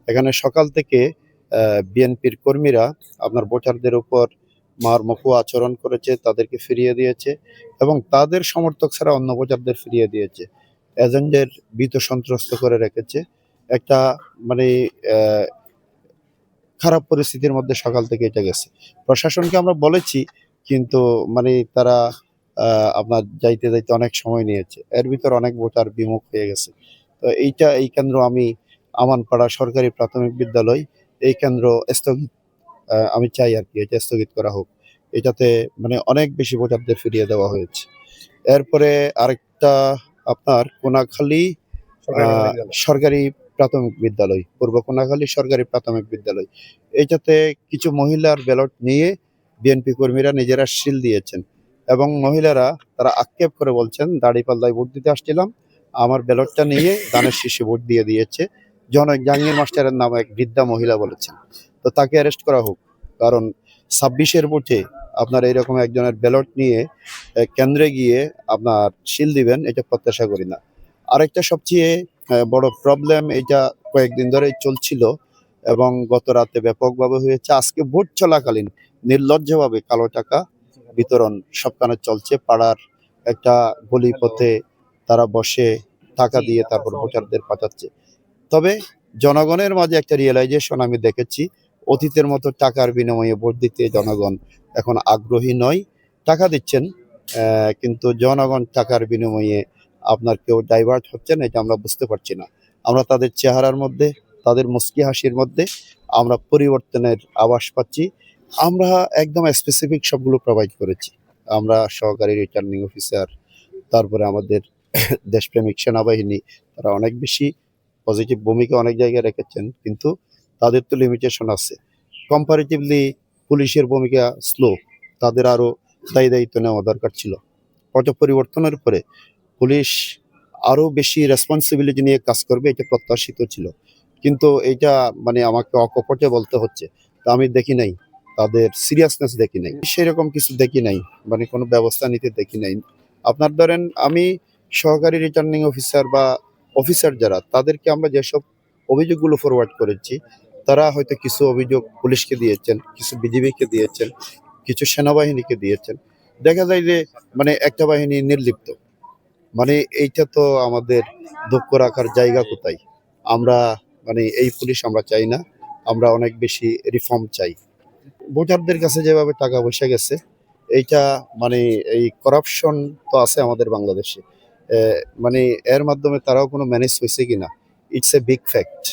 এখানে সকাল থেকে বিএনপির কর্মীরা আপনার ভোটারদের উপর মারমুখো আচরণ করেছে, তাদেরকে ফিরিয়ে দিয়েছে এবং তাদের সমর্থক ছাড়া অন্য ভোটারদের ফিরিয়ে দিয়েছে। এজেন্টদের ভীত সন্ত্রস্ত করে রেখেছে। একটা মানে আহ, খারাপ পরিস্থিতির মধ্যে সকাল থেকে এটা গেছে। প্রশাসনকে আমরা বলেছি, কিন্তু তারা আপনার যাইতে যাইতে অনেক সময় নিয়েছে। এর ভিতর অনেক ভোটার বিমুখ হয়ে গেছে। তো এই কেন্দ্র আমি আমানপাড়া সরকারি প্রাথমিক বিদ্যালয়, এই কেন্দ্র স্থগিত, আমি চাই আর কি এটা স্থগিত করা হোক। এটাতে অনেক বেশি ভোটারদের ফিরিয়ে দেওয়া হয়েছে। এরপরে আরেকটা আপনার কোনাখালী সরকারি প্রাথমিক বিদ্যালয়, পূর্ব কোনাখালী সরকারি প্রাথমিক বিদ্যালয়, এইটাতে কিছু মহিলার ব্যালট নিয়ে বিএনপি কর্মীরা নিজেরা সিল দিয়েছেন এবং মহিলারা তারা আক্ষেপ করে বলছেন, দাড়িপাল্লায় ভোট দিতে আসছিলাম, আমার ব্যালটটা নিয়ে ধানের শীষে ভোট দিয়ে দিয়েছে। জনক জাহাঙ্গীর মাস্টারের নামে এক বৃদ্ধা মহিলা বলেছেন। তো তাকে অ্যারেস্ট করা হোক, কারণ 26-এর ভোটে আপনার এইরকম একজনের ব্যালট নিয়ে কেন্দ্রে গিয়ে আপনার সিল দিবেন, এটা প্রত্যাশা করি না। আরেকটা সবচেয়ে বড় প্রবলেম, এটা কয়েকদিন ধরে চলছিল এবং গত রাতে ব্যাপকভাবে হয়েছে। আজকে ভোট চলাকালীন নির্লজ্জভাবে কালো টাকা বিতরণ সবখানে চলছে। পাড়ার একটা গলি পথে তারা বসে টাকা দিয়ে তারপর ভোটারদের পাঠাচ্ছে। তবে জনগণের মাঝে একটা রিয়েলাইজেশন আমি দেখেছি, অতীতের মতো টাকার বিনিময়ে ভোট দিতে জনগণ এখন আগ্রহী নয়। টাকা দিচ্ছেন, কিন্তু জনগণ টাকার বিনিময়ে আপনার কেউ ডাইভার্ট হচ্ছেন, এটা আমরা বুঝতে পারছি না। আমরা তাদের চেহারার মধ্যে, তাদের মুস্কি হাসির মধ্যে আমরা পরিবর্তনের আভাস পাচ্ছি। আমরা একদম স্পেসিফিক সবগুলো প্রোভাইড করেছি। আমরা সহকারী রিটার্নিং অফিসার, তারপরে আমাদের দেশপ্রেমিক সেনাবাহিনী, তারা অনেক বেশি পজিটিভ ভূমিকা অনেক জায়গায় রেখেছেন, কিন্তু তাদের তো লিমিটেশন আছে। কম্পারেটিভলি পুলিশের ভূমিকা স্লো, তাদের আরও দায়িত্ব নেওয়া দরকার ছিল। পট পরিবর্তনের পরে পুলিশ আরও বেশি রেসপন্সিবিলিটি নিয়ে কাজ করবে, এটা প্রত্যাশিত ছিল। কিন্তু এইটা আমাকে অকপটে বলতে হচ্ছে, তা আমি দেখি নাই, তাদের সিরিয়াসনেস দেখি নাই, সেরকম কিছু দেখি নাই, কোনো ব্যবস্থা নিতে দেখি নাই। আপনার ধরেন, আমি সহকারী রিটার্নিং অফিসার বা অফিসার যারা, তাদেরকে আমরা যেসব অভিযোগগুলো ফরওয়ার্ড করেছি, তারা হয়তো কিছু অভিযোগ পুলিশকে দিয়েছেন, কিছু বিজিবিকে দিয়েছেন, কিছু সেনাবাহিনীকে দিয়েছেন। দেখা যায় যে একটা বাহিনী নির্লিপ্ত। এইটা তো আমাদের দুঃখ রাখার জায়গা কোথায়? আমরা এই পুলিশ আমরা চাই না, আমরা অনেক বেশি রিফর্ম চাই। ভোটারদের কাছে যেভাবে টাকা পয়সা গেছে, এইটা মানে এই করাপশন তো আছে আমাদের বাংলাদেশে। এর মাধ্যমে তারাও কোনো ম্যানেজ হয়েছে কিনা, ইটস এ বিগ ফ্যাক্ট।